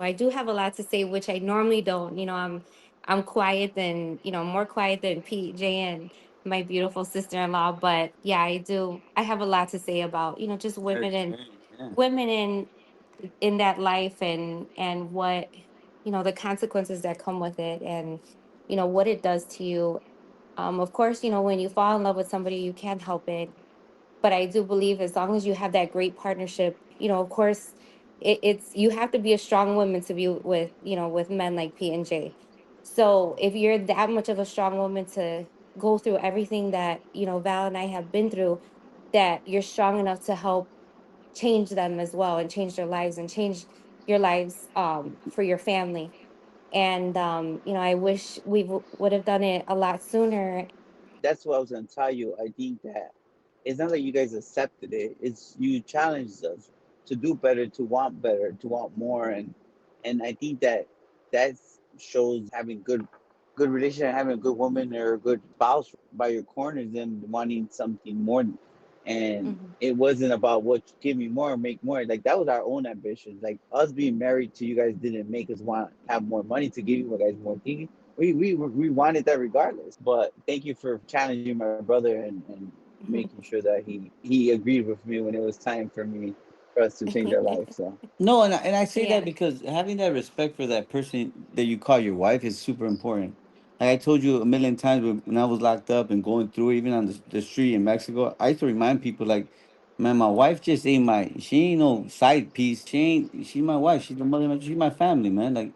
I do have a lot to say, which I normally don't. I'm quiet than more quiet than Pete, Jay, and my beautiful sister-in-law. But yeah, I do. I have a lot to say about just Your women and experience, yeah. women in that life, and what the consequences that come with it, and what it does to you. Of course, when you fall in love with somebody, you can't help it. But I do believe as long as you have that great partnership, of course, it's you have to be a strong woman to be with with men like P and J. So if you're that much of a strong woman to go through everything that Val and I have been through, that you're strong enough to help change them as well, and change their lives, and change your lives for your family. And I wish would have done it a lot sooner. That's what I was gonna tell you. I think that it's not like you guys accepted it. It's you challenged us to do better, to want more, and I think that that shows having good relationship, having a good woman or a good spouse by your corner, than wanting something more. And Mhm. it wasn't about what give me more, make more. Like that was our own ambition. Like us being married to you guys didn't make us want have more money to give you guys more things. We wanted that regardless. But thank you for challenging my brother, and making sure that he agreed with me when it was time for us to change our life. So No, and I say that Yeah. because having that respect for that person that you call your wife is super important. Like I told you a million times when I was locked up and going through, even on the street in Mexico, I used to remind people like, man, my wife just ain't she ain't no side piece. She's my wife. She's the mother. She's my family, man. Like,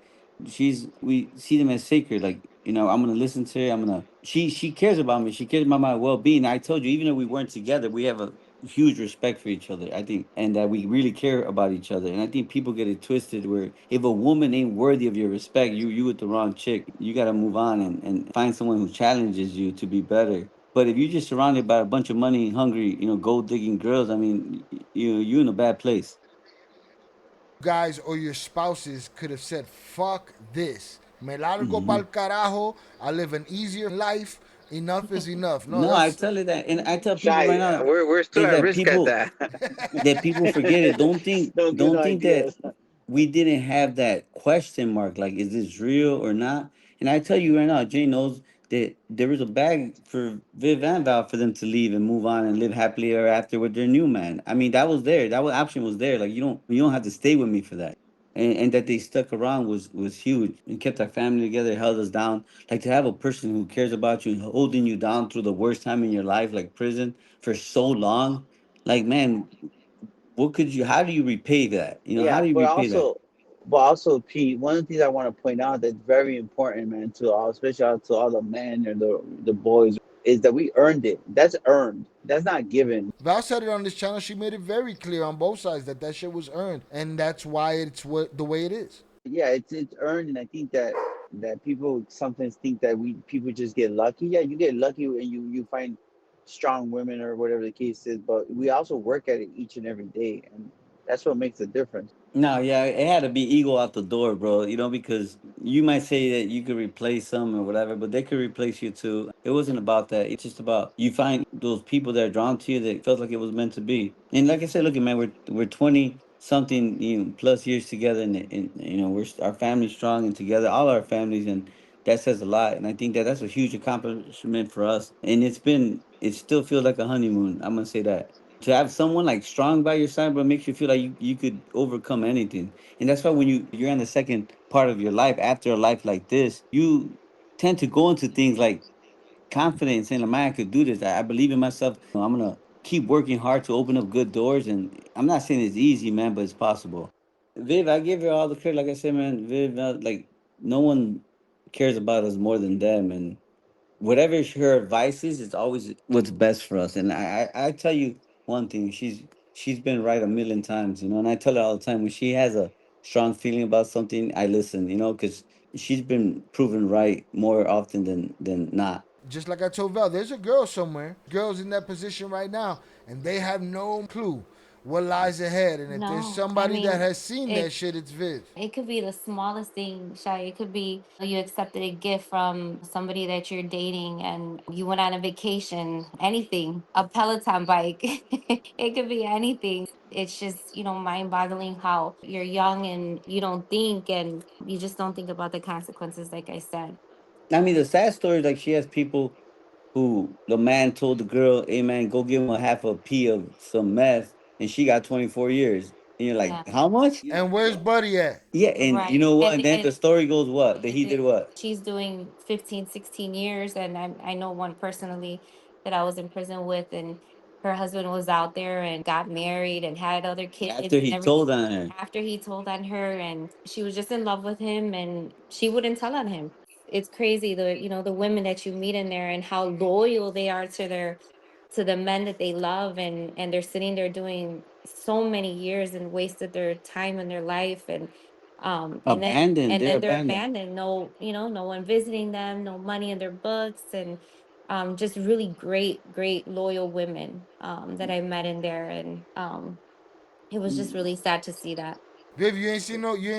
we see them as sacred. Like, I'm gonna listen to her. She cares about me. She cares about my well being. I told you, even if we weren't together, we have a huge respect for each other, I think, and that we really care about each other. And I think people get it twisted where if a woman ain't worthy of your respect, you with the wrong chick. You got to move on and find someone who challenges you to be better. But if you're just surrounded by a bunch of money hungry, gold digging girls, I mean, you in a bad place. You guys or your spouses could have said, fuck this. Me largo Hmm. pa'l carajo. I live an easier life. Enough is enough. No, No, I that's. tell you that, and I tell people right shy, now we're still is at that risk at people that. forget it. Don't think Don't give no don't think that ideas. we didn't have that question mark, like, is this real or not? And I tell you right now, Jay knows that there was a bag for Viv and Val for them to leave and move on and live happily ever after with their new man. I mean, that was there. That was option was there. Like, you don't have to stay with me for that. And that they stuck around was huge and kept our family together, held us down. Like, to have a person who cares about you and holding you down through the worst time in your life, like prison, for so long. Like, man, how do you repay that? How Yeah, do you repay that? but also, Pete. One of the things I want to point out that's very important, man, to all, especially to all the men and the boys, is that we earned it. That's earned. That's not given. Val said it on this channel. She made it very clear on both sides that that shit was earned, and that's why it's the way it is. Yeah, it's earned, and I think that people sometimes think that we people just get lucky. Yeah, you get lucky and you find strong women or whatever the case is, but we also work at it each and every day, and that's what makes a difference. No, yeah, it had to be ego out the door, bro. Because you might say that you could replace some or whatever, but they could replace you too. It wasn't about that. It's just about you find those people that are drawn to you that felt like it was meant to be. And like I said, look, man, we're 20 something plus years together, and we're our family's strong and together, all our families, and that says a lot. And I think that that's a huge accomplishment for us. And it still feels like a honeymoon. I'm gonna say that to have someone like strong by your side, but makes you feel like you could overcome anything. And that's why when you're in the second part of your life after a life like this, you tend to go into things like confident and saying, man, I could do this. I believe in myself. I'm gonna keep working hard to open up good doors. And I'm not saying it's easy, man, but it's possible. Viv, I give her all the credit. Like I said, man, Viv, like, no one cares about us more than them. And whatever her advice is, it's always what's best for us. And I tell you one thing, she's been right a million times, and I tell her all the time when she has a strong feeling about something, I listen, because she's been proven right more often than not. Just like I told Val, there's a girl somewhere. Girls in that position right now, and they have no clue what lies ahead. And if there's No, I somebody that mean, has seen that it shit, it's Viv. it could be the smallest thing, Shy. It could be you accepted a gift from somebody that you're dating and you went on a vacation, anything, a Peloton bike. It could be anything. It's just, mind boggling how you're young and you don't think and you just don't think about the consequences, like I said. I mean, the sad story is like she has people who the man told the girl, "Hey man, go give him a half a pee of some meth," and she got 24 years. And you're like, Yeah. how much? And where's Buddy at? Yeah, and you Right. know what? And And then the story goes what? That he did what? she's doing 15, 16 years. And I know one personally that I was in prison with, and her husband was out there and got married and had other kids After and he everything told on her. after he told on her, and she was just in love with him and she wouldn't tell on him. It's crazy the women that you meet in there and how loyal they are to the men that they love, and they're sitting there doing so many years and wasted their time and their life, and then Abandoned. They're they're abandoned. abandoned. No, no one visiting them, no money in their books, and just really great loyal women that I met in there, and it was just really sad to see that. Viv, you ain't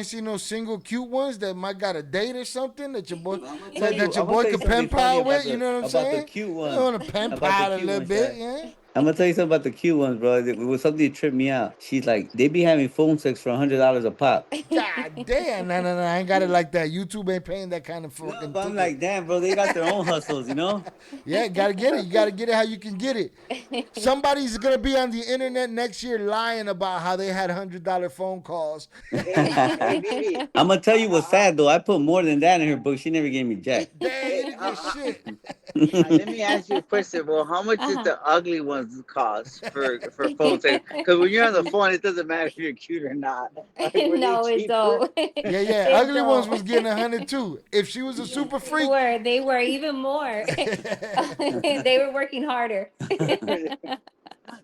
seen no single cute ones that might got a date or something that your boy I'm gonna tell that, you. that your I'm gonna boy tell you could pen something funny pal with. You know what I'm about the saying? cute You ones. want to pen About the pal a cute little ones, bit, Shy. yeah? I'm gonna tell you something about the cute ones, bro. It was something that tripped me out. She's like, they be having phone sex for $100 a pop. God damn, no, I ain't got it like that. YouTube ain't paying that kind of No, fucking but I'm ticket. like, damn, bro, they got their own hustles, you know? Yeah, gotta get it. You gotta get it how you can get it. Somebody's gonna be on the internet next year lying about how they had $100 phone calls. Hey, Vivi. I'm gonna tell you what's Uh, sad though. I put more than that in her book. She never gave me jack. Damn, you hey, didn't get shit. let me ask you a question. Well, how much did Uh-huh. the ugly ones cost for phone sex? Because when you're on the phone, it doesn't matter if you're cute or not. Like, were they No, it cheaper? don't. Yeah, yeah. It Ugly ones don't. was getting 100 too. If she was a super They freak, were. They were even more. They were working harder.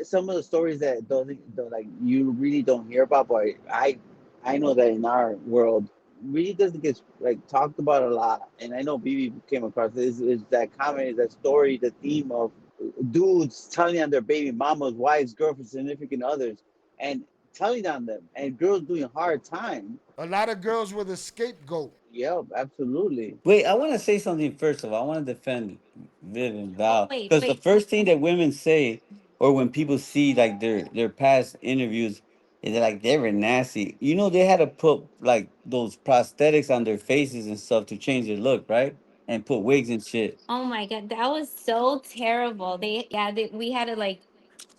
Some of the stories that don't like you really don't hear about, but I know that in our world really doesn't get like talked about a lot. And I know BB came across this is that comment, is that story, the theme of dudes telling on their baby mamas, wives, girlfriends, significant others, and telling on them, and girls doing hard time. a lot of girls were the scapegoat. Yep, absolutely. Wait, I want to say something first of all. I want to defend Viv and Oh, Val wait, because the wait. first thing that women say, or when people see like their past interviews, is they're like they were nasty. You know, they had to put like those prosthetics on their faces and stuff to change their look, right? And put wigs and shit. Oh my God, that was so terrible. We had to like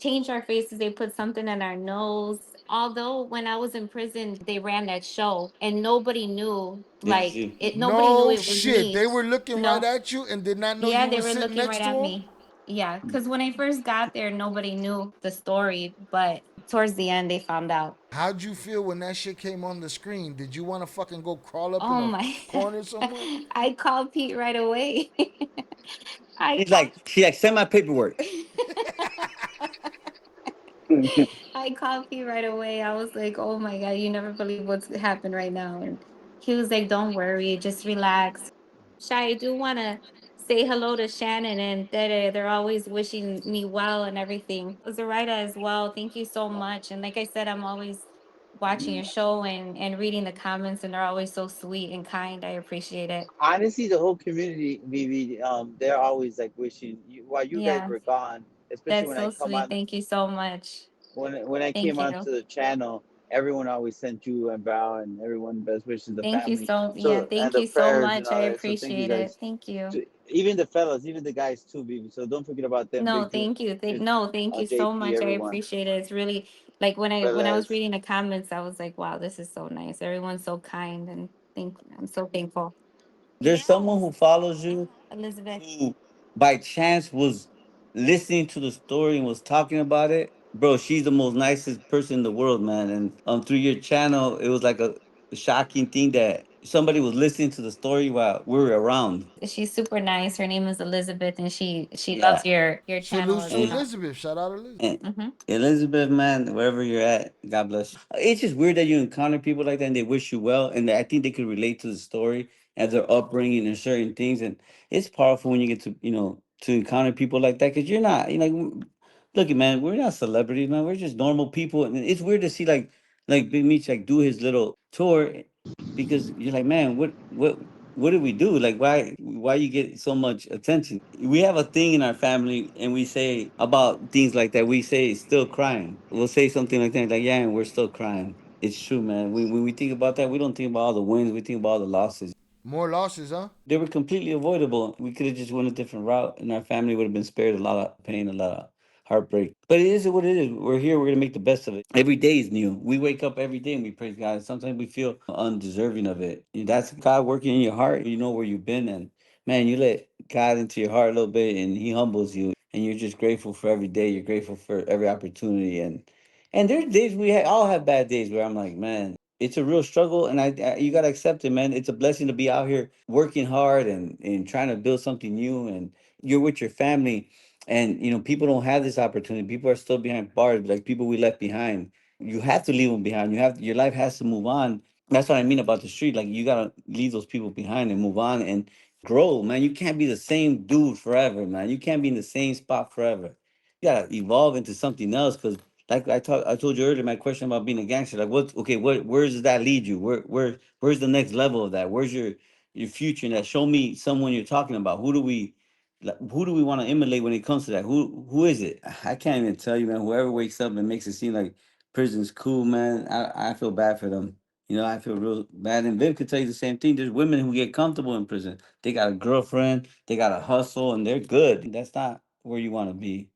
change our faces. They put something in our nose. Although when I was in prison, they ran that show and nobody knew, It was like you. it. Nobody knew No it was shit. me. They were looking right No, at you and did not know yeah, you they was were sitting looking next right to at them. me. Yeah, because when I first got there, nobody knew the story, but towards the end, they found out. How'd you feel when that shit came on the screen? Did you want to fucking go crawl up in Oh a my! corner somewhere? I called Pete right away. I She's like, she like send my paperwork. I called Pete right away. I was like, "Oh my God, you never believe what's happened right now." And he was like, "Don't worry, just relax." Shy, I do want to say hello to Shannon and Tere. They're always wishing me well and everything. Zoraida as well. Thank you so much. And like I said, I'm always watching your show and reading the comments, and they're always so sweet and kind. I appreciate it. Honestly, the whole community, Vivi, they're always like wishing you while you guys Yeah, were gone, especially that's when I so come sweet. on. Thank you so much. When I came Thank you. onto the channel, everyone always sent you and Val and everyone best wishes the Thank you family. so yeah, So and thank the you so prayers and much. I all that. So thank you appreciate it. guys. Thank you. Even the fellas, even the guys too, Vivi. So don't forget about them. No, Big Junior, thank you. Thank you so JP, much. I everyone. appreciate it. It's really like when I was Fellas. reading the comments, I was like, wow, this is so nice. Everyone's so kind and I'm so thankful. There's someone who follows you Elizabeth. who by chance was listening to the story and was talking about it, bro, she's the most nicest person in the world, man. And through your channel, it was like a shocking thing that somebody was listening to the story while we were around. She's super nice. Her name is Elizabeth and she loves Yeah. your channel Salutes as to And, well. Elizabeth. Shout out Elizabeth. and Hmm. Elizabeth, man, wherever you're at, God bless you. It's just weird that you encounter people like that and they wish you well, and I think they could relate to the story and their upbringing and certain things. And it's powerful when you get to to encounter people like that because you're not Look, man, we're not celebrities, man. We're just normal people, and it's weird to see like Big Meech like do his little tour, because you're like, man, what did we do? Like, why you get so much attention? We have a thing in our family, and we say about things like that. We say still crying. We'll say something like that, like, yeah, and we're still crying. It's true, man. When we think about that, we don't think about all the wins. We think about all the losses. More losses, huh? They were completely avoidable. We could have just went a different route, and our family would have been spared a lot of pain, a lot of heartbreak. But it is what it is. We're here. We're gonna make the best of it. Every day is new. We wake up every day and we praise God. Sometimes we feel undeserving of it. That's God working in your heart. You know where you've been, and man, you let God into your heart a little bit, and He humbles you, and you're just grateful for every day. You're grateful for every opportunity, and there's days all have bad days where I'm like, man, it's a real struggle, and you gotta accept it, man. It's a blessing to be out here working hard and trying to build something new, and you're with your family, and people don't have this opportunity. People are still behind bars, like people we left behind. You have to leave them behind. Your life has to move on. That's what I mean about the street. Like you gotta leave those people behind and move on and grow, man. You can't be the same dude forever, man. You can't be in the same spot forever. You gotta evolve into something else, because like I told you earlier, my question about being a gangster, like where does that lead you? Where's the next level of that? Where's your future in that? Show me someone you're talking about. Who do we want to emulate when it comes to that? Who is it? I can't even tell you, man. Whoever wakes up and makes it seem like prison's cool, man, I feel bad for them. I feel real bad. And Viv could tell you the same thing. There's women who get comfortable in prison. They got a girlfriend, they got a hustle, and they're good. That's not where you want to be.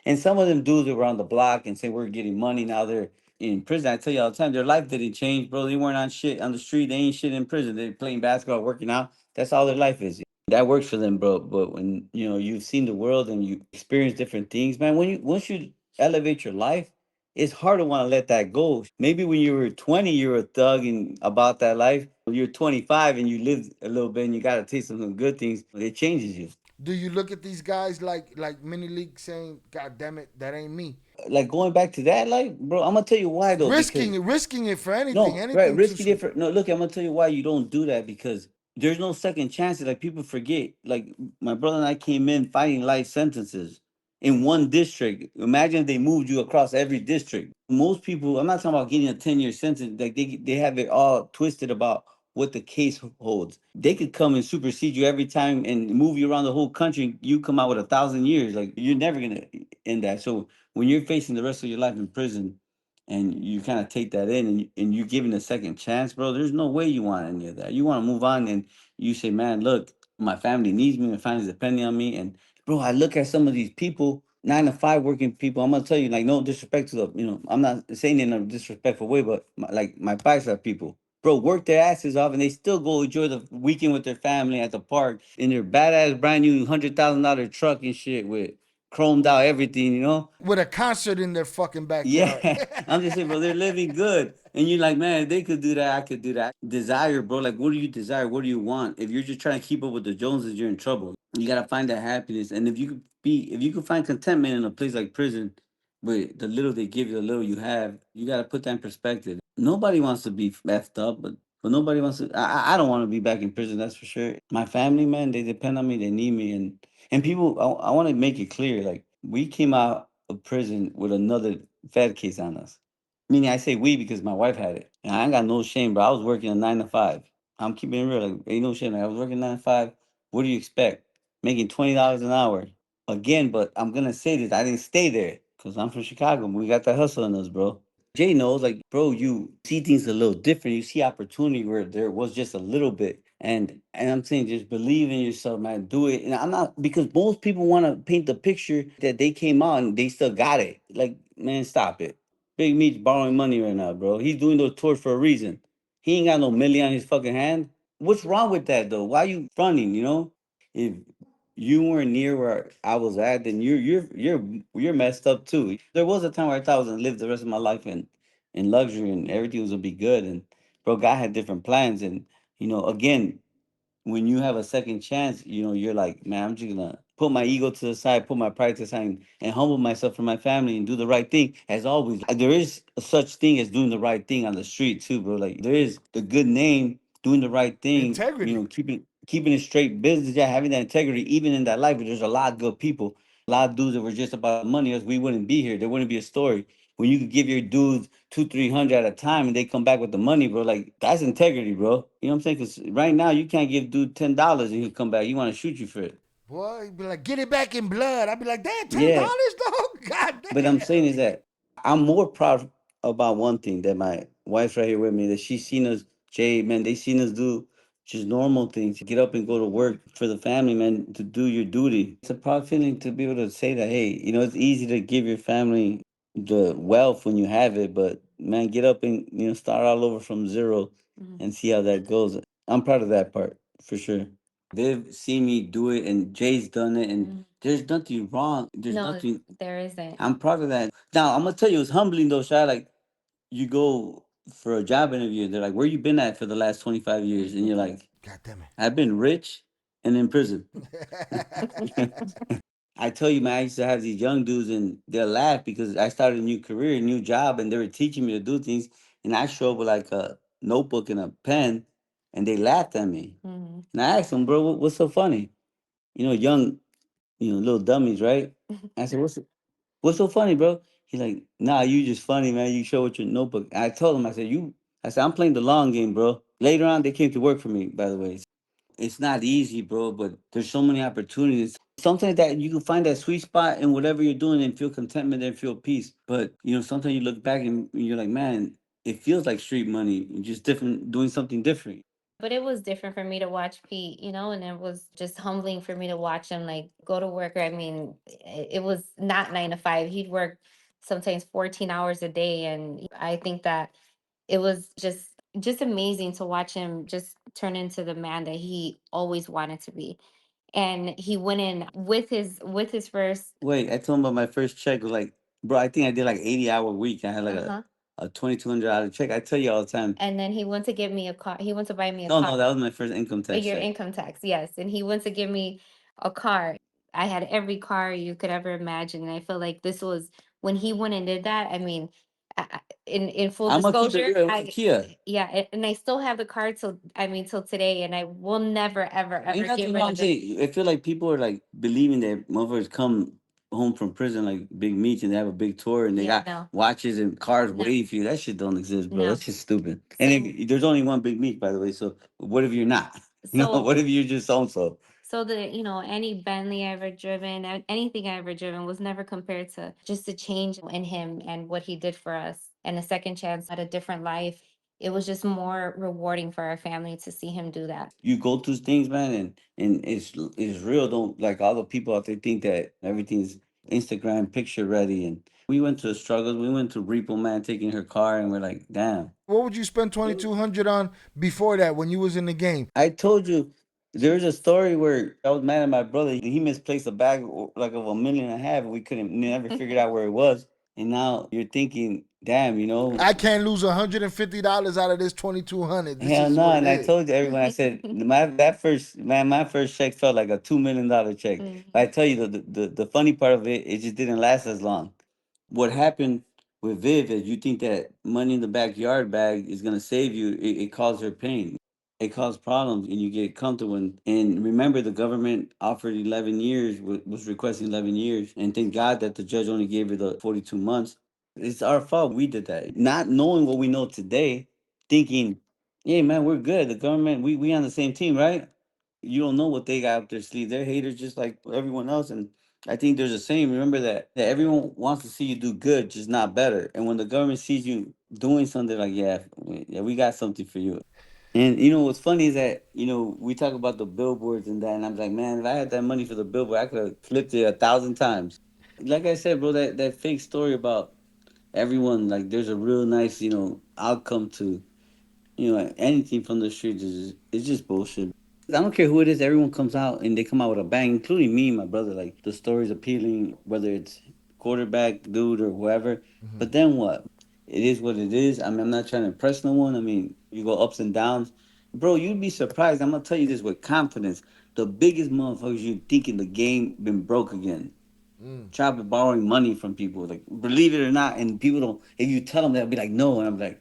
And some of them dudes around the block and say we're getting money now. They're in prison. I tell you all the time, their life didn't change, bro. They weren't on shit on the street. They ain't shit in prison. They're playing basketball, working out. That's all their life is. That works for them, bro. But when you've seen the world and you experience different things, man. Once you elevate your life, it's hard to want to let that go. Maybe when you were 20, you were a thug and about that life. When you're 25 and you lived a little bit and you got to taste some good things, it changes you. Do you look at these guys like mini league saying, "God damn it, that ain't me." Like going back to that, like, bro, I'm gonna tell you why though. Risking Because it, risking it for anything, no, right, anything too risky sweet. different. No, look, I'm gonna tell you why you don't do that, because there's no second chances. Like people forget. Like my brother and I came in fighting life sentences in one district. Imagine if they moved you across every district. Most people, I'm not talking about getting a 10-year sentence. Like they have it all twisted about what the case holds. They could come and supersede you every time and move you around the whole country. You come out with 1,000 years. Like you're never gonna end that. So when you're facing the rest of your life in prison, and you kind of take that in, and you're given a second chance, bro, there's no way you want any of that. You want to move on, and you say, man, look, my family needs me, my family's depending on me. And bro, I look at some of these people, 9 to 5 working people. I'm gonna tell you, like, no disrespect to I'm not saying it in a disrespectful way, but my bicep people, bro, work their asses off, and they still go enjoy the weekend with their family at the park in their badass brand new $100,000 truck and shit with chromed out everything, With a concert in their fucking backyard. yeah, I'm just saying, bro, they're living good. And you're like, man, if they could do that, I could do that. Desire, bro. Like, what do you desire? What do you want? If you're just trying to keep up with the Joneses, you're in trouble. You gotta find that happiness. And if you could find contentment in a place like prison, with the little they give you, the little you have, you gotta put that in perspective. Nobody wants to be effed up, but nobody wants to. I don't want to be back in prison. That's for sure. My family, man, they depend on me. They need me, and people. I want to make it clear, like we came out of prison with another Fed case on us. Meaning, I say we because my wife had it, and I ain't got no shame, bro. I was working a 9 to 5. I'm keeping it real. Like, ain't no shame. Like, I was working 9 to 5. What do you expect? Making $20 an hour again. But I'm gonna say this: I didn't stay there because I'm from Chicago. We got that hustle in us, bro. Jay knows, like, bro, you see things a little different. You see opportunity where there was just a little bit. And I'm saying just believe in yourself, man. Do it. And I'm not, because most people want to paint the picture that they came out and they still got it. Like, man, stop it. Big Meat's borrowing money right now, bro. He's doing those tours for a reason. He ain't got no million on his fucking hand. What's wrong with that though? Why you fronting? If you weren't near where I was at, then you're messed up too. There was a time where I thought I was gonna live the rest of my life in luxury and everything was gonna be good. And bro, God had different plans. And again, when you have a second chance, you're like, man, I'm just gonna put my ego to the side, put my pride to the side, and humble myself for my family and do the right thing. As always, there is a such thing as doing the right thing on the street too, bro. Like there is the good name, doing the right thing, Integrity. keeping it straight business, yeah, having that integrity, even in that life, where there's a lot of good people. A lot of dudes that were just about the money, else we wouldn't be here. There wouldn't be a story. When you could give your dudes two, 300 at a time and they come back with the money, bro, like that's integrity, bro. You know what I'm saying? Because right now you can't give dude $10 and he'll come back. You want to shoot you for it. Boy, he'd be like, get it back in blood. I'd be like, damn, Yeah. $10, dog? God But I'm saying damn. is that I'm more proud about one thing that my wife's right here with me, that she's seen us, Jay, man, they seen us do just normal things. Get up and go to work for the family, man, to do your duty. It's a proud feeling to be able to say that, hey, it's easy to give your family the wealth when you have it, but man, get up and start all over from zero and see how that goes. I'm proud of that part for sure. They've seen me do it, and Jay's done it, and there's nothing wrong. There's No, nothing. there isn't. I'm proud of that. Now I'm gonna tell you, it's humbling though, Shy. Like you go for a job interview, they're like, "Where you been at for the last 25 years?" And you're like, God damn "I've been rich and in prison." it. I tell you, man, I used to have these young dudes, and they'll laugh because I started a new career, a new job, and they were teaching me to do things, and I show up with like a notebook and a pen, and they laughed at me. Mhm. And I asked them, "Bro, what's so funny?" Young, little dummies, right? I said, "What's so funny, bro?" He's like, "Nah, you just funny, man. You show with your notebook." And I told him, I said, "I'm playing the long game, bro." Later on, they came to work for me, by the way. It's not easy, bro, but there's so many opportunities. Sometimes that you can find that sweet spot in whatever you're doing and feel contentment and feel peace. But, sometimes you look back and you're like, man, it feels like street money, just different, doing something different. But it was different for me to watch Pete, and it was just humbling for me to watch him like go to work. I mean, it was not 9 to 5. He'd work sometimes 14 hours a day. And I think that it was just amazing to watch him just turn into the man that he always wanted to be. And he went in with his first. Wait, I told him about my first check was like, bro, I think I did like 80-hour week. I had like Uh-huh. a $2,200 check. I tell you all the time. And then he went to give me a car. He went to buy me a No, car. no, that was my first income tax Your check. income tax, yes. And he went to give me a car. I had every car you could ever imagine. And I feel like this was when he went and did that. I mean, in full I'm gonna keep it disclosure, real. It was a Kia. yeah, and I still have the car till today, and I will never ever Ain't ever get nothing rid wrong. of it. Saying I feel like people are like believing that motherfuckers come home from prison like big meats and they have a big tour and they Yeah, got no, watches and cars no, waiting for you. That shit don't exist, bro. no. That's just stupid. And there's only one big meat, by the way. So what if you're not? So What if you're just so and so? So any Bentley I ever driven, anything I ever driven was never compared to just the change in him and what he did for us and a second chance at a different life. It was just more rewarding for our family to see him do that. You go through things, man, and it's real. Don't like all the people out there think that everything's Instagram picture ready. And we went to struggles. We went to Repo Man taking her car, and we're like, damn. What would you spend 2,200 on before that when you was in the game? I told you there's a story where I was mad at my brother. He misplaced a bag like of 1.5 million, and we couldn't never figured out where it was. And now you're thinking, damn, I can't lose $150 out of this 2,200. This hell is no. what it And I is. told you everyone, I said my first check felt like a $2 million check. But I tell you the funny part of it, it just didn't last as long. What happened with Viv is you think that money in the backyard bag is gonna save you. It caused her pain. It caused problems, and you get comfortable. And remember, the government offered 11 years, was requesting 11 years, and thank God that the judge only gave her the 42 months. It's our fault. We did that, not knowing what we know today, thinking, "Hey, man, we're good. The government, we on the same team, right?" You don't know what they got up their sleeve. They're haters just like everyone else. And I think there's a saying, remember that everyone wants to see you do good, just not better. And when the government sees you doing something, like, yeah, yeah, we got something for you. And what's funny is that, we talk about the billboards and that, and I'm like, man, if I had that money for the billboard, I could have flipped it 1,000 times. Like I said, bro, that fake story about everyone, like there's a real nice, outcome to anything from the streets is it's just bullshit. I don't care who it is. Everyone comes out and they come out with a bang, including me and my brother. Like the story's appealing, whether it's quarterback dude or whoever. But then what? It is what it is. I mean, I'm not trying to impress no one. I mean, you go ups and downs, bro. You'd be surprised. I'm gonna tell you this with confidence. The biggest motherfuckers you think in the game been broke again. Try borrowing money from people, like believe it or not, and people don't. If you tell them, they'll be like, no, and I'm like,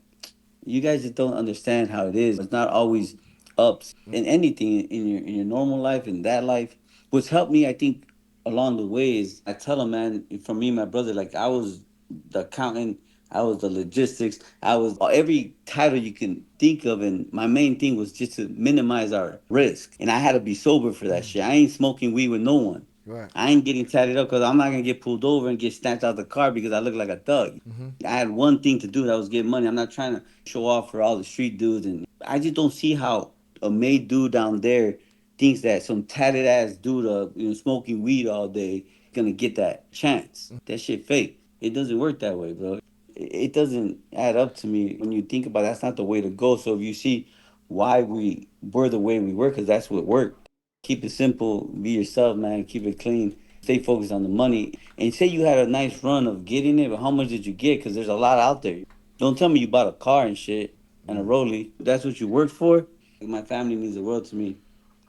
you guys just don't understand how it is. It's not always ups in anything in your normal life, in that life. What's helped me, I think, along the ways, I tell them, man, for me, my brother, like I was the accountant, I was the logistics, I was every title you can think of, and my main thing was just to minimize our risk. And I had to be sober for that shit. I ain't smoking weed with no one. Right. I ain't getting tatted up because I'm not gonna get pulled over and get snatched out the car because I look like a thug. I had one thing to do, that was get money. I'm not trying to show off for all the street dudes, and I just don't see how a made dude down there thinks that some tatted ass dude, smoking weed all day, gonna get that chance. That shit fake. It doesn't work that way, bro. It doesn't add up to me when you think about it. That's not the way to go. So if you see why we were the way we were, because that's what worked. Keep it simple. Be yourself, man. Keep it clean. Stay focused on the money. And say you had a nice run of getting it, but how much did you get? Because there's a lot out there. Don't tell me you bought a car and shit and a Rollie. That's what you worked for. My family means the world to me.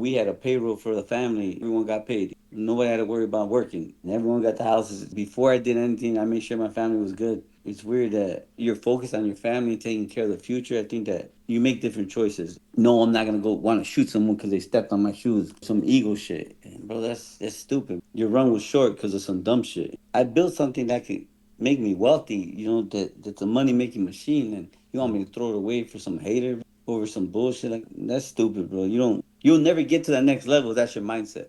We had a payroll for the family. Everyone got paid. Nobody had to worry about working. And everyone got the houses. Before I did anything, I made sure my family was good. It's weird that you're focused on your family and taking care of the future. I think that you make different choices. No, I'm not gonna go want to shoot someone because they stepped on my shoes. Some ego shit, and bro. That's stupid. Your run was short because of some dumb shit. I built something that could make me wealthy. You know that's a money making machine, and you want me to throw it away for some hater over some bullshit? Like that's stupid, bro. You'll never get to that next level. That's your mindset.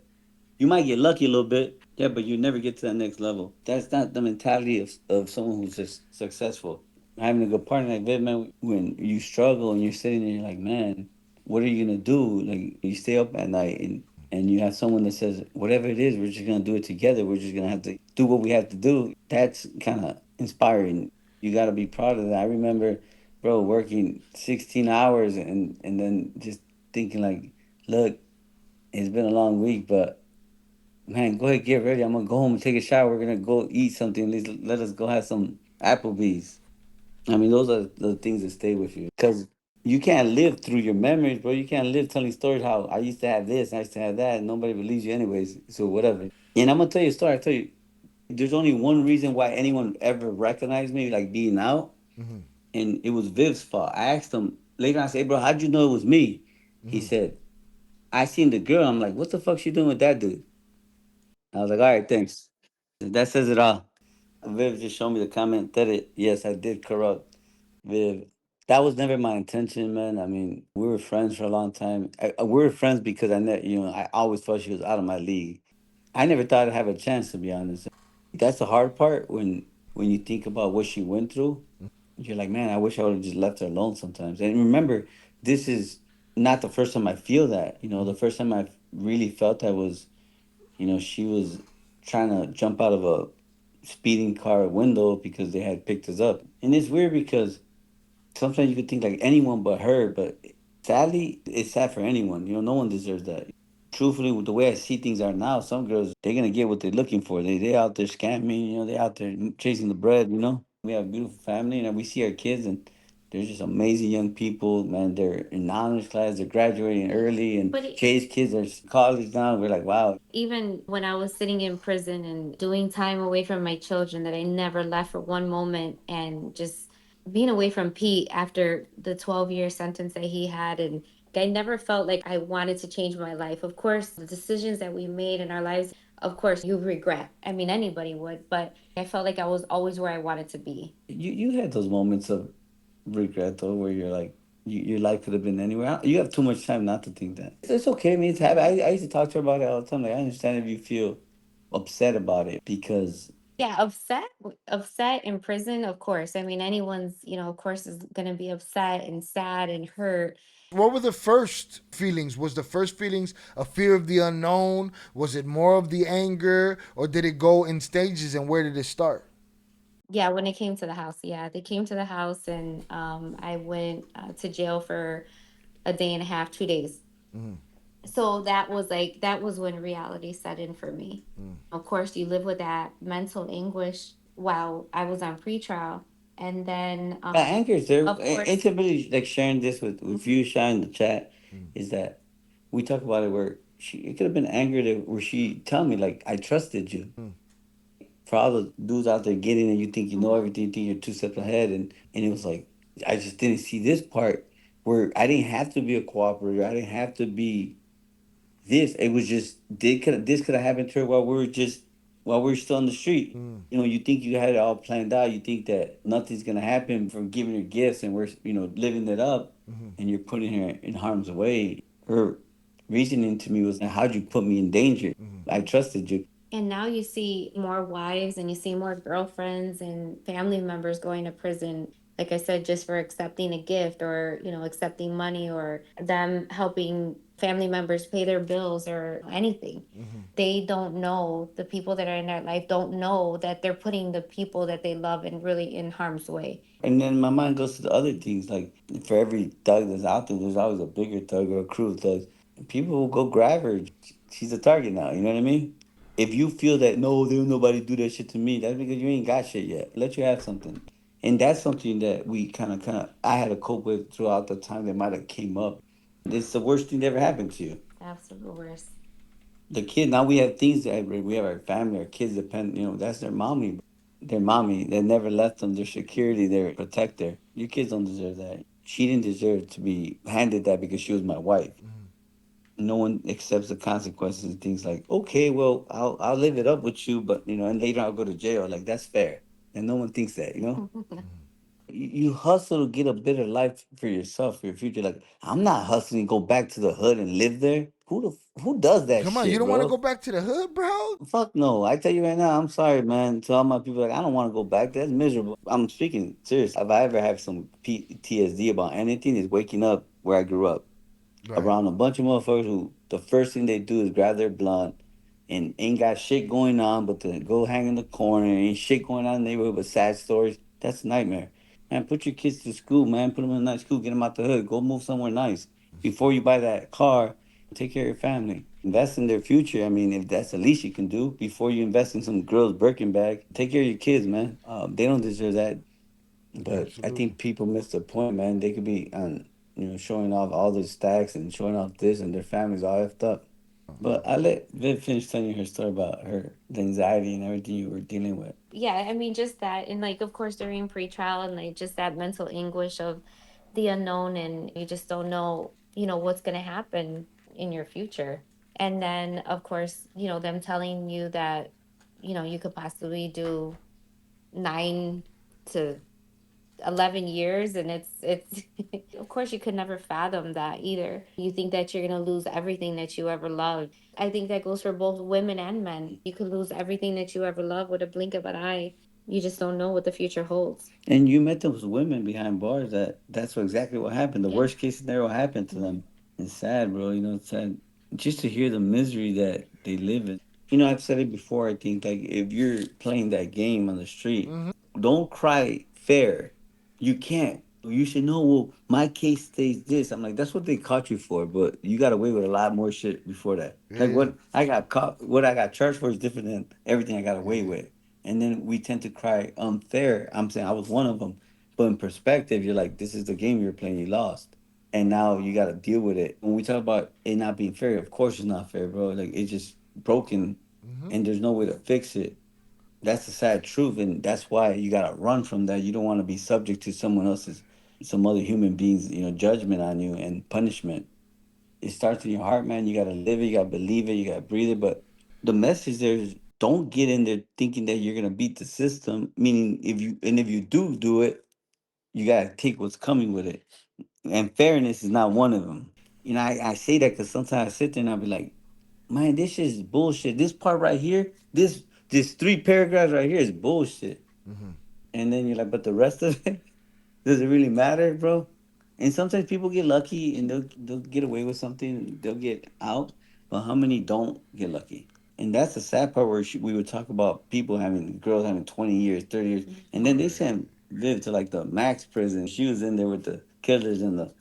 You might get lucky a little bit, yeah, but you never get to that next level. That's not the mentality of someone who's just successful. Having a good partner like that, man, when you struggle and you're sitting there, you're like, man, what are you gonna do? Like you stay up at night and you have someone that says, whatever it is, we're just gonna do it together. We're just gonna have to do what we have to do. That's kind of inspiring. You gotta be proud of that. I remember, bro, working 16 hours and then just thinking like, look, it's been a long week, but man, go ahead, get ready. I'm gonna go home and take a shower. We're gonna go eat something. Let us go have some Applebee's. I mean, those are the things that stay with you. Because you can't live through your memories, bro. You can't live telling stories how I used to have this, I used to have that, and nobody believes you anyways. So whatever. And I'm gonna tell you a story. I tell you, there's only one reason why anyone ever recognized me, like being out, and it was Viv's fault. I asked him later. I said, "Hey, bro, how'd you know it was me?" He said, "I seen the girl." I'm like, "What the fuck she doing with that dude?" I was like, "All right, thanks." That says it all. Viv just showed me the comment that yes, I did corrupt Viv. That was never my intention, man. I mean, we were friends for a long time. We were friends because I always thought she was out of my league. I never thought I'd have a chance, to be honest. That's the hard part when you think about what she went through. You're like, man, I wish I would have just left her alone sometimes. And remember, this is not the first time I feel that. The first time I really felt that was, she was trying to jump out of a speeding car window because they had picked us up. And it's weird because sometimes you could think like anyone but her, but sadly, it's sad for anyone. No one deserves that. Truthfully, with the way I see things are now, some girls, they're gonna get what they're looking for. They out there scamming, they out there chasing the bread. We have a beautiful family and we see our kids and they're just amazing young people, man. They're in honors class, they're graduating early, and Jay's kids are in college now. We're like, wow. Even when I was sitting in prison and doing time away from my children, that I never left for one moment, and just being away from Pete after the 12-year sentence that he had. And I never felt like I wanted to change my life. Of course, the decisions that we made in our lives, of course, you regret. I mean, anybody would, but I felt like I was always where I wanted to be. You had those moments of regret though, where you're like, your life could have been anywhere. You have too much time not to think that. It's okay. I mean, it's habit. I used to talk to her about it all the time. Like, I understand if you feel upset about it because Yeah, upset in prison, of course. I mean, anyone's, of course, is going to be upset and sad and hurt. What were the first feelings? Was the first feelings a fear of the unknown? Was it more of the anger, or did it go in stages? And where did it start? Yeah, when it came to the house, yeah, they came to the house, and I went to jail for a day and a half, 2 days. So that was when reality set in for me. Of course, you live with that mental anguish while I was on pretrial, and then anger is there. of course, It's really like sharing this with you, sharing the chat, is that we talk about it where it could have been anger that where she tell me like I trusted you. For all the dudes out there getting it, you think you know everything, you think you're two steps ahead, and it was like I just didn't see this part where I didn't have to be a cooperator. I didn't have to be this. It was just this could have happened to her while we are still on the street. You know, you think you had it all planned out. You think that nothing's gonna happen from giving her gifts, and we're living it up, and you're putting her in harm's way. Her reasoning to me was, "How'd you put me in danger? I trusted you." And now you see more wives and you see more girlfriends and family members going to prison, like I said, just for accepting a gift or, accepting money or them helping family members pay their bills or anything. They don't know, the people that are in their life don't know that they're putting the people that they love in really in harm's way. And then my mind goes to the other things. Like, for every thug that's out there, there's always a bigger thug or a crew of thugs. People will go grab her. She's a target now. You know what I mean? If you feel that, no, there's nobody do that shit to me, that's because you ain't got shit yet. Let you have something. And that's something that we I had to cope with throughout the time that might have came up. It's the worst thing that ever happened to you. Absolute worst. The kid, now we have things that we have our family, our kids depend, that's their mommy. Their mommy that never left them, their security, their protector. Your kids don't deserve that. She didn't deserve to be handed that because she was my wife. No one accepts the consequences and things like, okay, well, I'll live it up with you, but and later I'll go to jail. Like, that's fair. And no one thinks that. You hustle to get a better life for yourself, for your future. Like, I'm not hustling to go back to the hood and live there. Who does that Come on, you shit, don't want to bro? go back to the hood, bro? Fuck no. I tell you right now, I'm sorry, man. To all my people, like, I don't want to go back. That's miserable. I'm speaking serious. If I ever have some PTSD about anything, is waking up where I grew up Right. around a bunch of motherfuckers who the first thing they do is grab their blunt and ain't got shit going on but to go hang in the corner. Ain't shit going on in the neighborhood but sad stories. That's a nightmare. Man, put your kids to school, man. Put them in a nice school. Get them out the hood. Go move somewhere nice. Before you buy that car, take care of your family. Invest in their future. I mean, if that's the least you can do before you invest in some girl's Birkin bag, take care of your kids, man. They don't deserve that. But I Absolutely. think people miss the point, man. They could be on, showing off all their stacks and showing off this, and their families all effed up. But I let Viv finish telling you her story about the anxiety and everything you were dealing with. Yeah, I mean, just that. And like, of course, during pretrial and like just that mental anguish of the unknown, and you just don't know, what's going to happen in your future. And then, of course, them telling you that, you could possibly do 9 to 11 years, and it's of course you could never fathom that either. You think that you're going to lose everything that you ever loved. I think that goes for both women and men. You could lose everything that you ever loved with a blink of an eye. You just don't know what the future holds. And you met those women behind bars that's exactly what happened. The Yeah. worst case scenario happened to them. It's sad, bro. It's sad just to hear the misery that they live in. I've said it before. I think, like, if you're playing that game on the street, don't cry fair. You can't. You should know. Well, my case stays this. I'm like, that's what they caught you for, but you got away with a lot more shit before that. Like, Yeah. what I got caught, what I got charged for is different than everything I got away with. And then we tend to cry unfair. I'm saying I was one of them, but in perspective, you're like, this is the game you're playing. You lost, and now you got to deal with it. When we talk about it not being fair, of course it's not fair, bro. Like, it's just broken, and there's no way to fix it. That's the sad truth, and that's why you gotta run from that. You don't want to be subject to someone else's, some other human beings, judgment on you and punishment. It starts in your heart, man. You gotta live it. You gotta believe it. You gotta breathe it. But the message there is, don't get in there thinking that you're gonna beat the system. Meaning, if you do it, you gotta take what's coming with it. And fairness is not one of them. I say that because sometimes I sit there and I'll be like, man, this shit is bullshit. This part right here, this three paragraphs right here is bullshit. And then you're like, but the rest of it, does it really matter, bro? And sometimes people get lucky and they'll get away with something, they'll get out. But how many don't get lucky? And that's the sad part where we would talk about people having girls having 20 years, 30 years, and then they sent Viv to like the max prison. She was in there with the killers and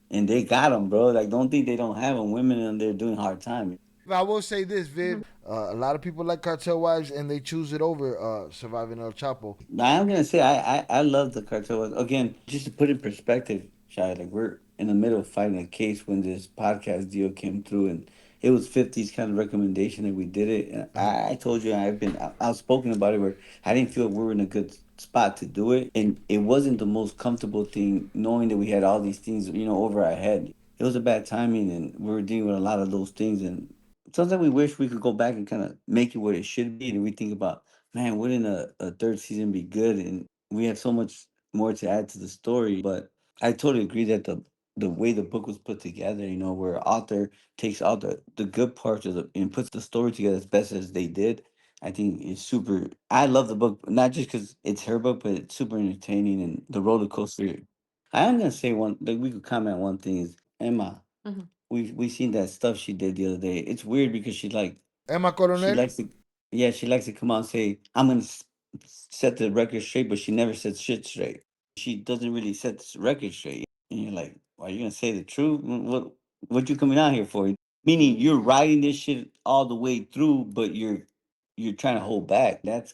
they got them, bro. Like, don't think they don't have them. Women in there doing hard time. I will say this, Viv. A lot of people like cartel wives, and they choose it over surviving El Chapo. I'm gonna say I love the cartel. Again, just to put in perspective, Shy, like, we're in the middle of fighting a case when this podcast deal came through, and it was 50's kind of recommendation that we did it. And I told you I've been outspoken about it, where I didn't feel we were in a good spot to do it, and it wasn't the most comfortable thing knowing that we had all these things over our head. It was a bad timing, and we were dealing with a lot of those things, and sometimes we wish we could go back and kind of make it what it should be. And we think about, man, wouldn't a third season be good? And we have so much more to add to the story. But I totally agree that the way the book was put together, where author takes all the good parts of the and puts the story together as best as they did. I think it's super. I love the book, not just because it's her book, but it's super entertaining and the roller coaster. I am gonna say one. Like we could comment on one thing is Emma. Mhm. We seen that stuff she did the other day. It's weird because Emma she Coronel. likes to yeah, she likes to come out and say I'm gonna set the record straight, but she never sets shit straight. She doesn't really set the record straight, and you're like, are you gonna say the truth? What you coming out here for? Meaning you're writing this shit all the way through, but you're trying to hold back. That's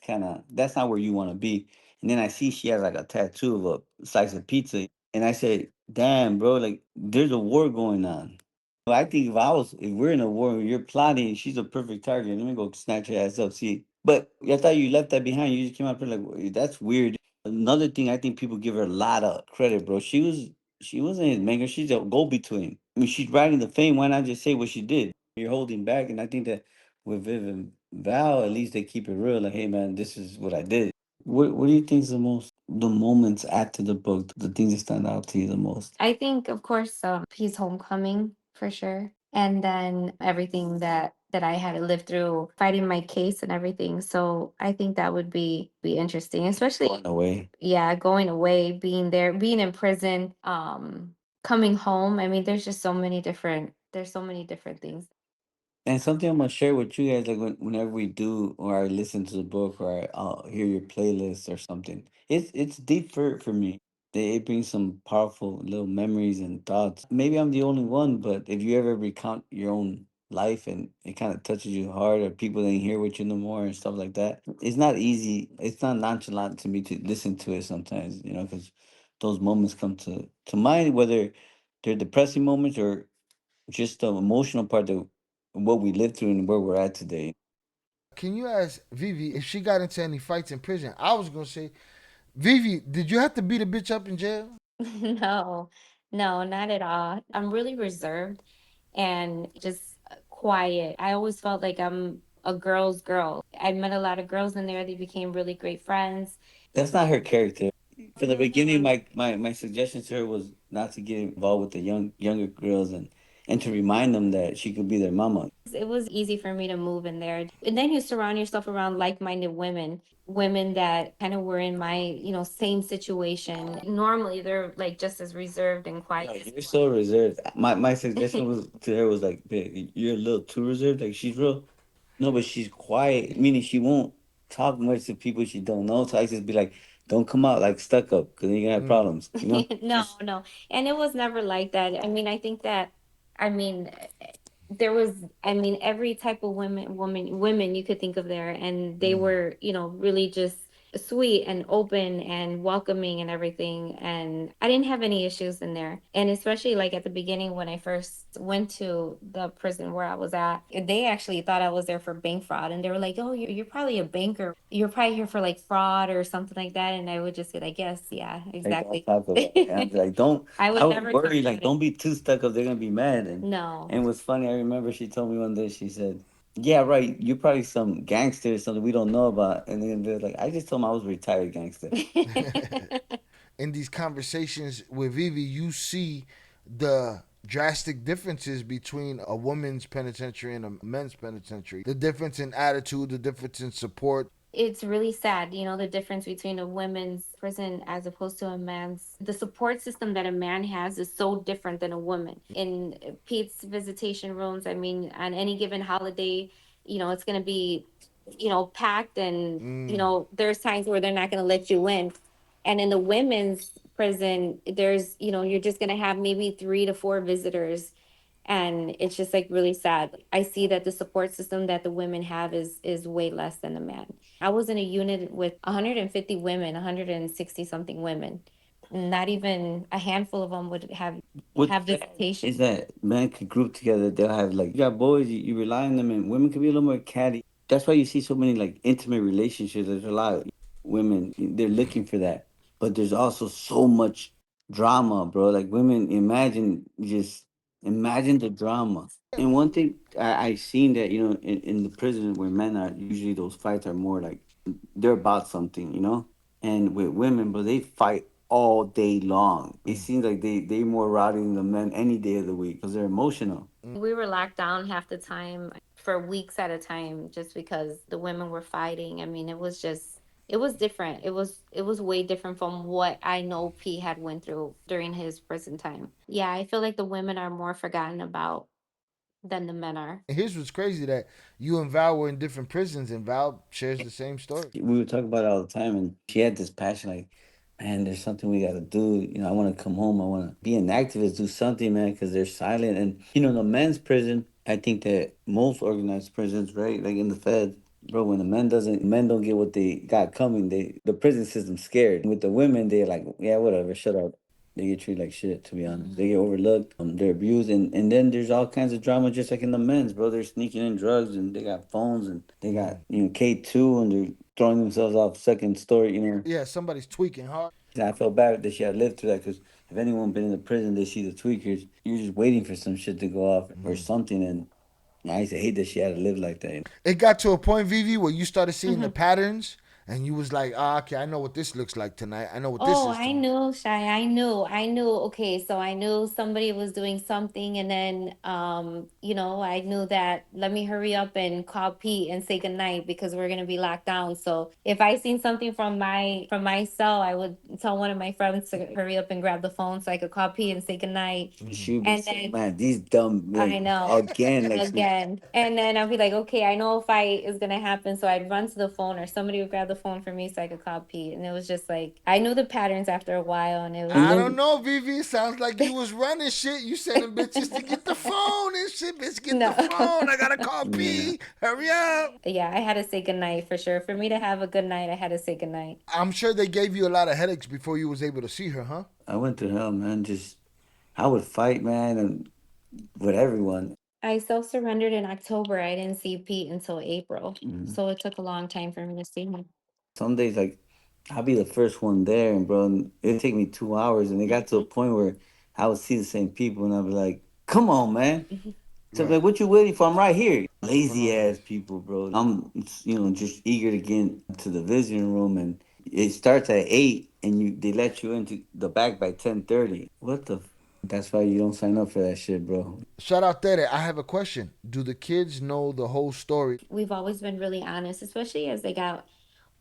not where you want to be. And then I see she has like a tattoo of a slice of pizza, and I said, damn, bro, like there's a war going on. Well, I think if we're in a war and you're plotting, she's a perfect target. Let me go snatch her ass up. See, but I thought you left that behind. You just came out there like "Well, that's weird." Another thing, I think people give her a lot of credit, bro. She wasn't his maker. She's a go between. I mean, she's riding the fame. Why not just say what she did? You're holding back, and I think that with Viv and Val, at least they keep it real. Like, hey, man, this is what I did. What do you think is the moments after the book, the things that stand out to you the most? I think, of course, his homecoming for sure, and then everything that I had to live through, fighting my case and everything. So I think that would be interesting, especially Going away. yeah, going away, being there, being in prison, coming home. I mean, there's so many different things. And something I'm gonna share with you guys, like whenever we do or I listen to the book or I'll hear your playlist or something, it's deep for me. It brings some powerful little memories and thoughts. Maybe I'm the only one, but if you ever recount your own life and it kind of touches you hard, or people ain't here with you no more and stuff like that, it's not easy. It's not nonchalant to me to listen to it sometimes, because those moments come to mind, whether they're depressing moments or just the emotional part of what we lived through and where we're at today. Can you ask Vivi if she got into any fights in prison? I was gonna say, Vivi, did you have to beat a bitch up in jail? No, no, not at all. I'm really reserved and just quiet. I always felt like I'm a girl's girl. I met a lot of girls in there. They became really great friends. That's not her character. From the beginning, my suggestion to her was not to get involved with the younger girls and to remind them that she could be their mama. It was easy for me to move in there. And then you surround yourself around like-minded women, women that kind of were in my, same situation. Normally they're like just as reserved and quiet No, as you're so reserved. My suggestion me. was to her was like, "Babe, you're a little too reserved. Like she's real, no, but she's quiet. Meaning she won't talk much to people she don't know. So I just be like, don't come out like stuck up, because then you're gonna have Mm. problems. No, no. And it was never like that. I mean, I think that, I mean, there was, I mean, every type of women you could think of there. And they were, really just sweet and open and welcoming and everything. And I didn't have any issues in there. And especially like at the beginning when I first went to the prison where I was at, they actually thought I was there for bank fraud. And they were like, oh, you're probably a banker. You're probably here for like fraud or something like that. And I would just say like, yes, yeah, Like don't exactly. talk about it. I'm like, don't. I I would would never talk worry. Like, about it. don't be too stuck up. They're gonna be mad. No. And what's funny, I remember she told me one day. She said, "Yeah, right. You're probably some gangster or something we don't know about." And then they're like, "I just told them I was a retired gangster." In these conversations with Vivi, you see the drastic differences between a woman's penitentiary and a men's penitentiary. The difference in attitude, the difference in support. It's really sad, the difference between a women's prison as opposed to a man's. The support system that a man has is so different than a woman. In Pete's visitation rooms, I mean, on any given holiday, it's going to be, packed, and, Mm. there's times where they're not going to let you in. And in the women's prison, there's, you're just going to have maybe 3 to 4 visitors, and it's just like really sad. I see that the support system that the women have is way less than the man. I was in a unit with 150 women, 160 something women. Not even a handful of them would What's have sad visitation. is that men could group together. They'll have like you got boys, you rely on them, and women can be a little more catty. That's why you see so many like intimate relationships. There's a lot of women they're looking for that, but there's also so much drama, bro. Like women, imagine just Imagine the drama. And one thing I seen that, in the prison where men are, usually those fights are more like they're about something, and with women, but they fight all day long. It seems like they more rowdy than the men any day of the week because they're emotional. We were locked down half the time for weeks at a time just because the women were fighting. I mean, it was different. It was way different from what I know P had went through during his prison time. Yeah, I feel like the women are more forgotten about than the men are. And here's what's crazy, that you and Val were in different prisons, and Val shares the same story. We would talk about it all the time, and she had this passion, like, man, there's something we got to do. I want to come home. I want to be an activist, do something, man, because they're silent. And the men's prison, I think that most organized prisons, right, like in the Fed, bro, when the men don't get what they got coming, the prison system's scared. With the women, they're like, yeah, whatever, shut up. They get treated like shit, to be honest. They get overlooked. They're abused, and then there's all kinds of drama, just like in the men's, bro. They're sneaking in drugs, and they got phones, and they got K2, and they're throwing themselves off second story. Yeah, somebody's tweaking hard. I felt bad that she had lived through that because if anyone been in the prison, they see the tweakers. You're just waiting for some shit to go off or something, and I used to hate that she had to live like that. It got to a point, Vivi, where you started seeing the Mhm. patterns, and you was like, ah, okay, I know what this looks like tonight. I know what this Oh, is I tomorrow. knew, Shy. I knew. Okay, so I knew somebody was doing something, and then, I knew that let me hurry up and call Pete and say goodnight because we're gonna be locked down. So if I seen something from my cell, I would tell one of my friends to hurry up and grab the phone so I could call Pete and say goodnight. She would be And so then mad. These dumb, I like, know. again, like, Again. And then I'll be like, okay, I know a fight is gonna happen. So I'd run to the phone or somebody would grab the phone for me so I could call Pete. And it was just like I knew the patterns after a while and it and I was don't then know, Vivi. It sounds like you was running shit. You sending bitches to get the phone and shit. Bitch, get the no. phone. I gotta call yeah, P. Hurry up. Yeah, I had to say goodnight for sure. For me to have a good night, I had to say goodnight. I'm sure they gave you a lot of headaches before you was able to see her, huh? I went through hell, man. Just I would fight, man, and with everyone. I self surrendered in October. I didn't see Pete until April. Mhm. So it took a long time for me to see him. Some days, like, I'll be the first one there, and bro, and it'd take me 2 hours, and it got to a point where I would see the same people, and I'd be like, "Come on, man." So I'm Right. like, "What you waiting for? I'm right here." Lazy ass people, bro. I'm, just eager to get to the visiting room, and it starts at 8, and they let you into the back by 10:30. What the? That's why you don't sign up for that shit, bro. Shout out Tere. I have a question. Do the kids know the whole story? We've always been really honest, especially as they got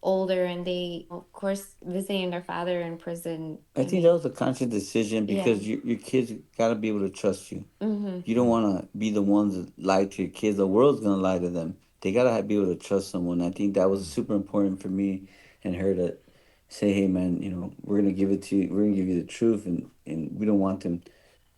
older and they, of course, visiting their father in prison. I I think that mean, was a conscious decision yeah. because your kids gotta be able to trust you. Hmm. You don't want to be the ones that lie to your kids. The world's gonna lie to them. They gotta be able to trust someone. I think that was super important for me and her to say, "Hey, man, we're gonna give it to you. We're gonna give you the truth, and we don't want them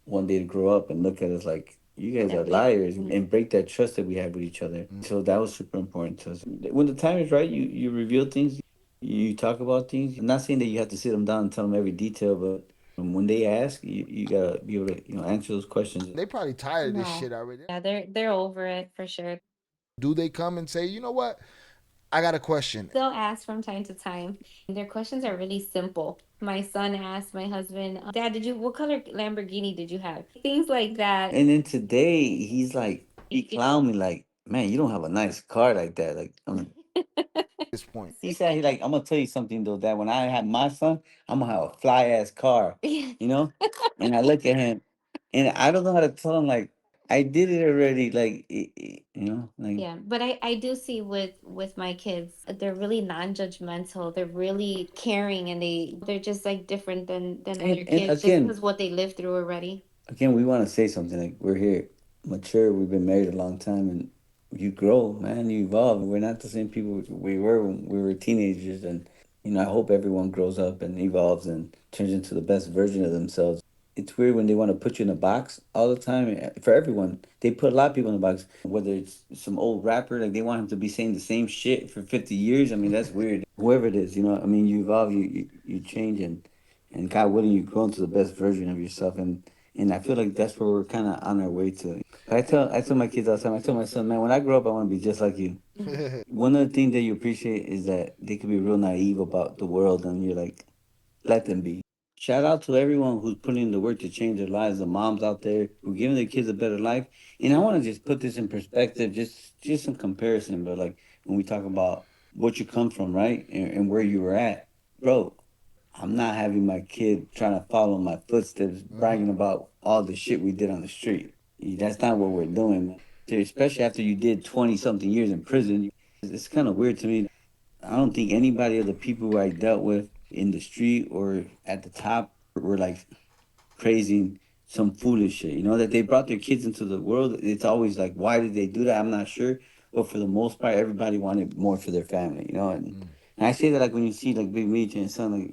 one day to grow up and look at us like you guys are That we, liars mhm. and break that trust that we have with each other." So that was super important to us. When the time is right, you reveal things, you talk about things. I'm not saying that you have to sit them down and tell them every detail, but when they ask, you gotta be able to answer those questions. They probably tired of this No. shit already. Yeah, they're over it for sure. Do they come and say, you know what? I got a question. They'll ask from time to time. Their questions are really simple. My son asked my husband, "Dad, what color Lamborghini did you have?" Things like that. And then today he's like, he clowned me like, "Man, you don't have a nice car like that." Like, At this point. he said, he like, "I'm gonna tell you something though, that when I have my son, I'm gonna have a fly ass car," you know. And I look at him, and I don't know how to tell him like, I did it already, like, like. Yeah, but I do see with my kids, they're really non-judgmental. They're really caring and they're just like different than other And kids just again, because what they lived through already. we want to say something like we're here, mature. We've been married a long time, and you grow, man. You evolve. We're not the same people we were when we were teenagers, and I hope everyone grows up and evolves and turns into the best version of themselves. It's weird when they want to put you in a box all the time. For everyone, they put a lot of people in a box. Whether it's some old rapper, like they want him to be saying the same shit for 50 years. I mean, that's weird. Whoever it is, I mean, you evolve, you change, and God willing, you grow into the best version of yourself. And I feel like that's where we're kind of on our way to. But I tell my kids all the time. I tell my son, man, when I grow up, I want to be just like you. One of the things that you appreciate is that they can be real naive about the world, and you're like, let them be. Shout out to everyone who's putting in the work to change their lives. The moms out there who giving their kids a better life. And I want to just put this in perspective, just in comparison. But like when we talk about what you come from, right, and where you were at, bro. I'm not having my kid trying to follow my footsteps, bragging about all the shit we did on the street. That's not what we're doing, man. Especially after you did 20 something years in prison. It's kind of weird to me. I don't think anybody of the people who I dealt with in the street or at the top were like crazy, some foolish shit. You know, that they brought their kids into the world. It's always like, why did they do that? I'm not sure. But for the most part, everybody wanted more for their family, you know? And I say that like when you see like Big Meech and his son, like,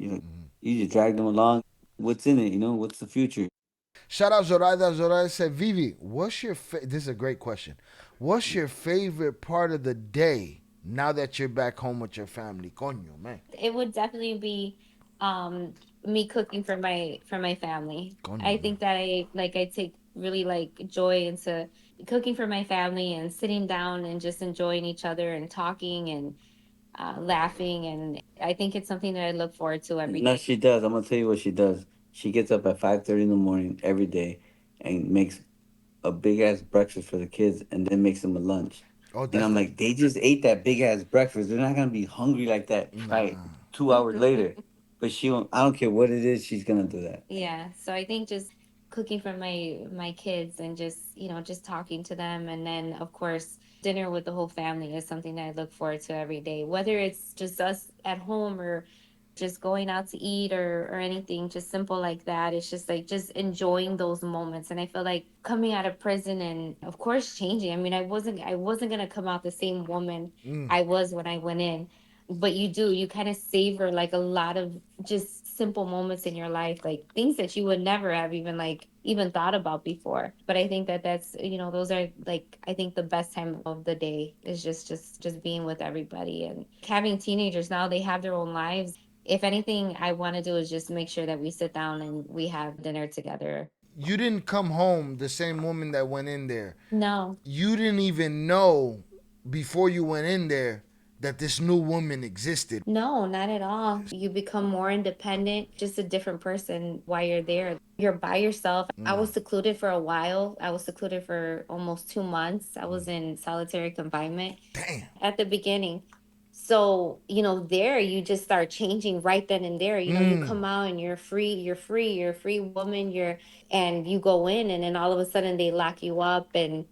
you just drag them along. What's in it, you know? What's the future? Shout out Zoraida. Zoraida said, Vivi, what's your this is a great question. What's your favorite part of the day now that you're back home with your family? Coño, man. It would definitely be um me cooking for my family. Coño, I man. think that I take really like joy into cooking for my family and sitting down and just enjoying each other and talking and laughing, and I think it's something that I look forward to every No, day. she does. I'm gonna tell you what she does. She gets up at 5:30 in the morning every day and makes a big ass breakfast for the kids and then makes them a lunch. Oh, And that's I'm the like, they just ate that big ass breakfast. They're not gonna be hungry like that by nah. 2 hours later. But she won't. I don't care what it is. She's gonna do that. Yeah, so I think just cooking for my kids and just, just talking to them, and then of course dinner with the whole family is something that I look forward to every day, whether it's just us at home or just going out to eat or anything just simple like that. It's just like just enjoying those moments. And I feel like coming out of prison and of course changing. I mean, I wasn't going to come out the same woman Mm. I was when I went in, but you kind of savor like a lot of just simple moments in your life, like things that you would never have even thought about before. But I think that that's, those are like, I think the best time of the day is just being with everybody. And having teenagers now, they have their own lives. If anything, I want to do is just make sure that we sit down and we have dinner together. You didn't come home the same woman that went in there. No, You didn't even know before you went in there that this new woman existed. no, not at all. You become more independent, just a different person while you're there. You're by yourself. I was secluded for a while. I was secluded for almost 2 months. I was in solitary confinement Damn. at the beginning. So, there you just start changing right then and there. You come out and you're a free woman, and you go in, and then all of a sudden they lock you up and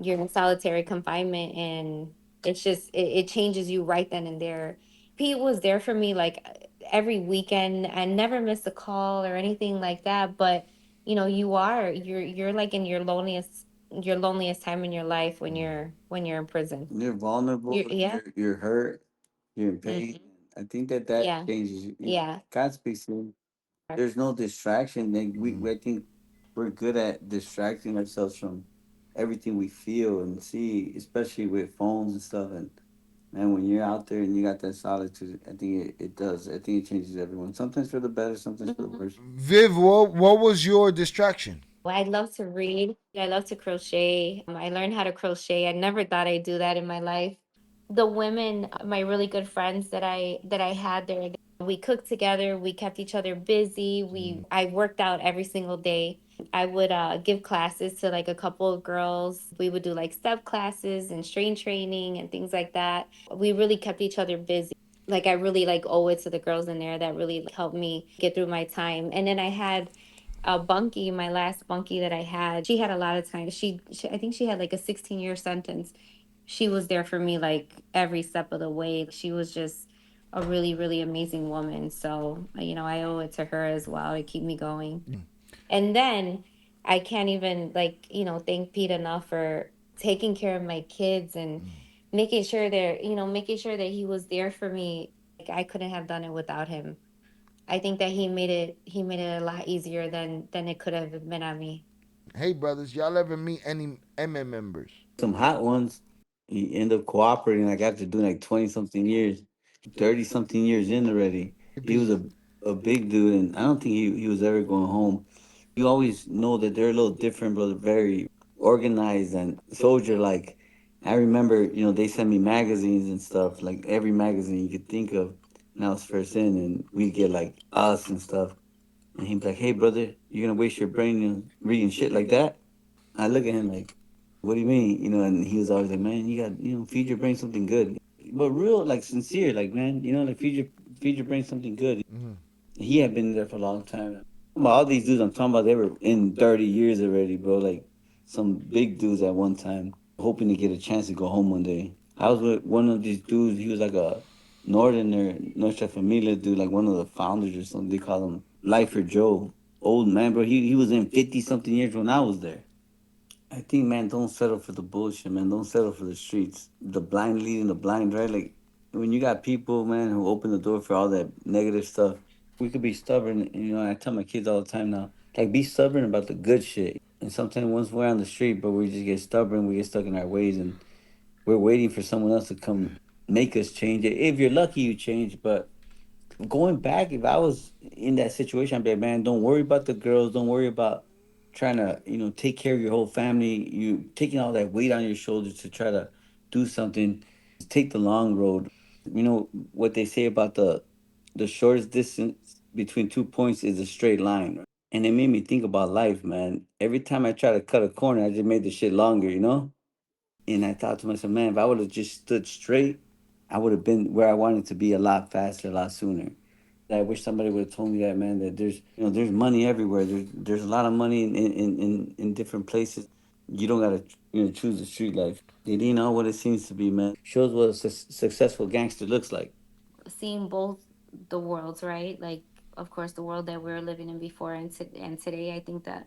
you're in solitary confinement, and it changes you right then and there. Pete was there for me like every weekend. I never missed a call or anything like that. But you're like in your loneliest time in your life when you're in prison. You're vulnerable. Yeah. You're hurt. You're in pain. Mhm. I think that Yeah. changes you. Yeah. God speaks to you. There's no distraction. Like I think we're good at distracting ourselves from everything we feel and see, especially with phones and stuff. And man, when you're out there and you got that solitude, I think it does. I think it changes everyone. Sometimes for the better, sometimes for the worse. Viv, what was your distraction? I love to read. I love to crochet. I learned how to crochet. I never thought I'd do that in my life. The women, my really good friends that I had there, we cooked together. We kept each other busy. I worked out every single day. I would give classes to like a couple of girls. We would do like step classes and strength training and things like that. We really kept each other busy. Like I really like owe it to the girls in there that really helped me get through my time. And then I had a bunkie, my last bunkie that I had. She had a lot of time. She I think she had like a 16-year sentence. She was there for me like every step of the way. She was just a really, really amazing woman. So, I owe it to her as well to keep me going. And then I can't even thank Pete enough for taking care of my kids and making sure that he was there for me. Like I couldn't have done it without him. I think that he made it a lot easier than it could have been on me. Hey, brothers, y'all ever meet any MM members? Some hot ones. You end up cooperating like after doing like 20 something years, 30 something years in already. He was a big dude, and I don't think he was ever going home. You always know that they're a little different, but very organized and soldier like. I remember, they sent me magazines and stuff, like every magazine you could think of. And I was first in, and we get like us and stuff. And he'd be like, "Hey, brother, you're gonna waste your brain reading shit like that?" I look at him like, "What do you mean?" And he was always like, "Man, you got feed your brain something good." But real, like sincere, like, man, like feed your brain something good. Mm-hmm. He had been there for a long time. All these dudes I'm talking about, they were in 30 years already, bro. Like some big dudes at one time, hoping to get a chance to go home one day. I was with one of these dudes. He was like a Northerner, Nuestra Familia dude, like one of the founders or something. They call him Lifer Joe. Old man, bro. He was in 50 something years when I was there. I think, man, don't settle for the bullshit, man. Don't settle for the streets. The blind leading the blind, right? Like, when you got people, man, who open the door for all that negative stuff, we could be stubborn. I tell my kids all the time now, like, be stubborn about the good shit. And sometimes once we're on the street, but we just get stubborn, we get stuck in our ways, and we're waiting for someone else to come make us change it. If you're lucky, you change, but going back, if I was in that situation, I'd be like, man, don't worry about the girls. Don't worry about trying to, take care of your whole family. You taking all that weight on your shoulders to try to do something. Take the long road. You know what they say about the shortest distance between 2 points is a straight line. And it made me think about life, man. Every time I try to cut a corner, I just made the shit longer. And I thought to myself, man, if I would have just stood straight, I would have been where I wanted to be a lot faster, a lot sooner. I wish somebody would have told me that, man, that there's money everywhere. There's a lot of money in different places. You don't gotta choose the street life. They didn't know what it seems to be, man. Shows what a successful gangster looks like. Seeing both the worlds, right? Like, of course, the world that we were living in before and today. I think that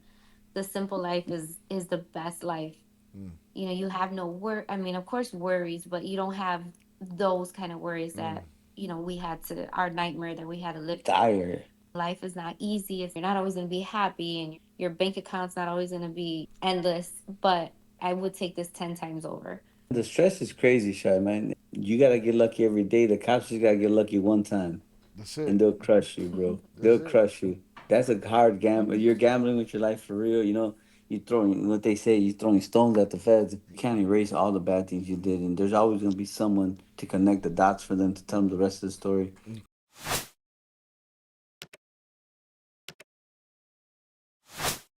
the simple life is the best life. Mm. You have no work. I mean, of course, worries, but you don't have those kind of worries Mm. that we had to our nightmare that we had to live. Tire. Life is not easy. You're not always going to be happy, and your bank account's not always going to be endless. But I would take this 10 times over. The stress is crazy, Shy, man. You gotta get lucky every day. The cops just gotta get lucky one time, That's it. and they'll crush you, bro. That's They'll it. crush you. That's a hard gamble. You're gambling with your life for real. You throwing what they say. You throwing stones at the feds. You can't erase all the bad things you did, and there's always gonna be someone to connect the dots for them to tell them the rest of the story.